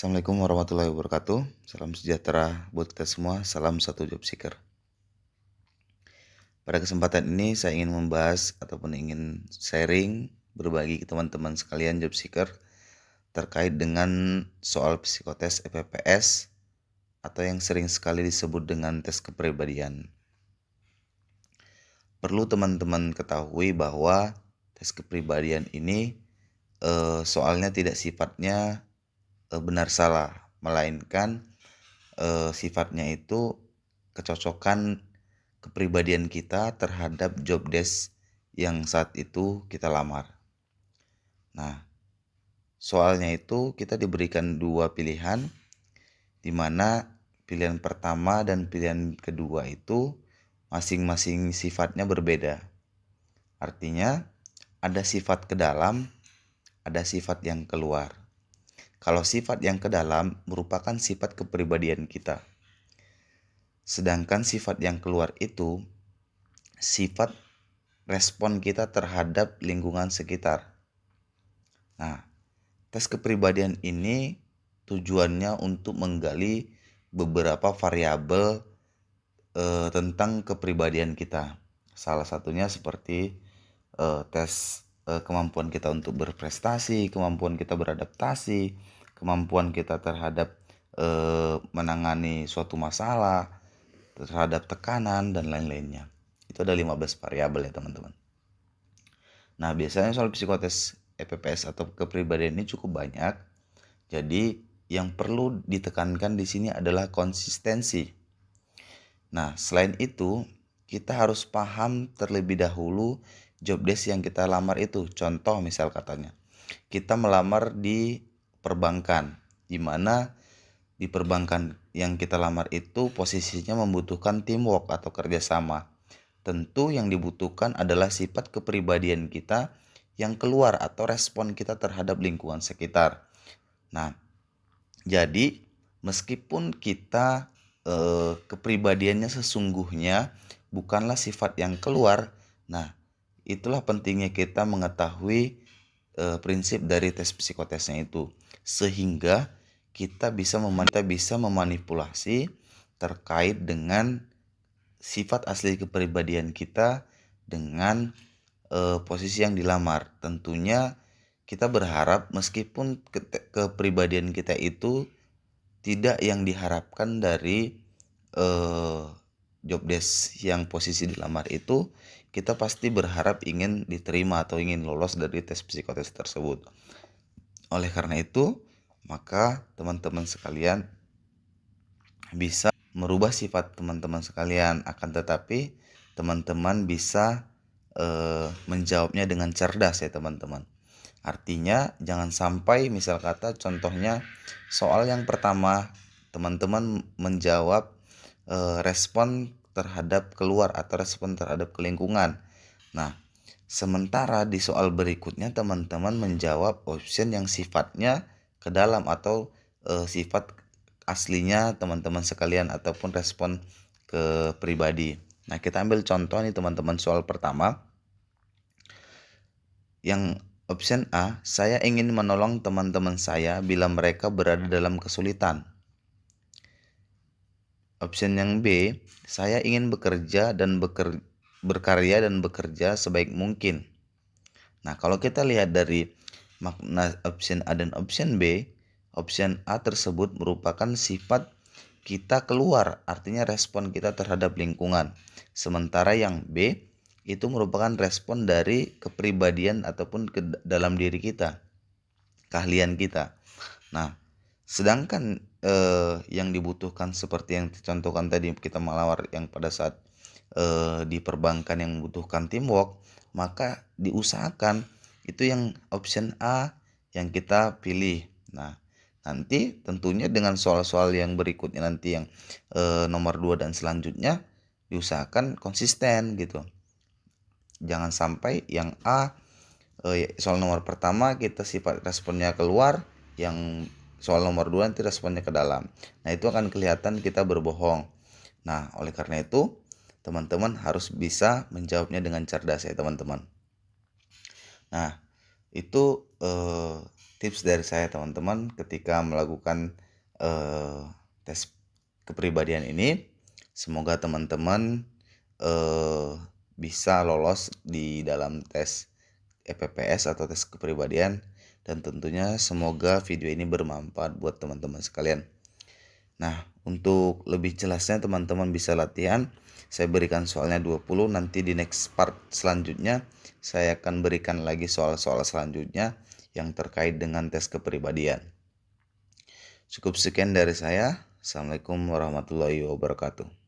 Assalamualaikum warahmatullahi wabarakatuh. Salam sejahtera buat kita semua. Salam satu job seeker. Pada kesempatan ini saya ingin membahas ataupun ingin sharing, berbagi ke teman-teman sekalian job seeker terkait dengan soal psikotes EPPS atau yang sering sekali disebut dengan tes kepribadian. Perlu teman-teman ketahui bahwa tes kepribadian ini soalnya tidak sifatnya benar salah, melainkan sifatnya itu kecocokan kepribadian kita terhadap job desk yang saat itu kita lamar. Nah, soalnya itu kita diberikan dua pilihan, di mana pilihan pertama dan pilihan kedua itu masing-masing sifatnya berbeda. Artinya ada sifat ke dalam, ada sifat yang keluar. Kalau sifat yang ke dalam merupakan sifat kepribadian kita. Sedangkan sifat yang keluar itu sifat respon kita terhadap lingkungan sekitar. Nah, tes kepribadian ini tujuannya untuk menggali beberapa variabel tentang kepribadian kita. Salah satunya seperti tes kemampuan kita untuk berprestasi, kemampuan kita beradaptasi, kemampuan kita terhadap menangani suatu masalah, terhadap tekanan dan lain-lainnya. Itu ada 15 variabel ya teman-teman. Nah, biasanya soal psikotes EPPS atau kepribadian ini cukup banyak. Jadi yang perlu ditekankan di sini adalah konsistensi. Nah, selain itu kita harus paham terlebih dahulu job desk yang kita lamar itu. Contoh misal katanya, kita melamar di perbankan, di mana di perbankan yang kita lamar itu posisinya membutuhkan teamwork atau kerjasama. Tentu yang dibutuhkan adalah sifat kepribadian kita yang keluar atau respon kita terhadap lingkungan sekitar. Nah, jadi meskipun kita kepribadiannya sesungguhnya bukanlah sifat yang keluar, nah itulah pentingnya kita mengetahui prinsip dari tes psikotesnya itu, sehingga kita bisa memanipulasi terkait dengan sifat asli kepribadian kita dengan posisi yang dilamar. Tentunya kita berharap meskipun kepribadian kita itu tidak yang diharapkan dari job desk yang posisi dilamar itu, kita pasti berharap ingin diterima atau ingin lolos dari tes psikotes tersebut. Oleh karena itu, maka teman-teman sekalian bisa merubah sifat teman-teman sekalian, akan tetapi teman-teman bisa menjawabnya dengan cerdas ya teman-teman. Artinya jangan sampai misal kata contohnya soal yang pertama teman-teman menjawab respon terhadap keluar atau respon terhadap lingkungan. Nah, sementara di soal berikutnya teman-teman menjawab option yang sifatnya ke dalam atau sifat aslinya teman-teman sekalian ataupun respon ke pribadi. Nah, kita ambil contoh nih teman-teman, soal pertama. Yang option A, saya ingin menolong teman-teman saya bila mereka berada dalam kesulitan. Option yang B, saya ingin berkarya dan bekerja sebaik mungkin. Nah, kalau kita lihat dari makna option A dan option B, option A tersebut merupakan sifat kita keluar, artinya respon kita terhadap lingkungan. Sementara yang B itu merupakan respon dari kepribadian ataupun ke dalam diri kita, keahlian kita. Nah, sedangkan yang dibutuhkan seperti yang dicontohkan tadi, kita melamar yang pada saat di perbankan yang membutuhkan teamwork, maka diusahakan itu yang option A yang kita pilih. Nah, nanti tentunya dengan soal-soal yang berikutnya nanti yang nomor 2 dan selanjutnya diusahakan konsisten gitu. Jangan sampai yang A soal nomor pertama kita sifat responnya keluar, yang soal nomor 2 nanti responnya ke dalam. Nah, itu akan kelihatan kita berbohong. Nah, oleh karena itu teman-teman harus bisa menjawabnya dengan cerdas ya teman-teman. Nah, itu tips dari saya teman-teman ketika melakukan tes kepribadian ini. Semoga teman-teman bisa lolos di dalam tes EPPS atau tes kepribadian, dan tentunya semoga video ini bermanfaat buat teman-teman sekalian. Nah, untuk lebih jelasnya teman-teman bisa latihan. Saya berikan soalnya 20, nanti di next part selanjutnya saya akan berikan lagi soal-soal selanjutnya yang terkait dengan tes kepribadian. Cukup sekian dari saya. Assalamualaikum warahmatullahi wabarakatuh.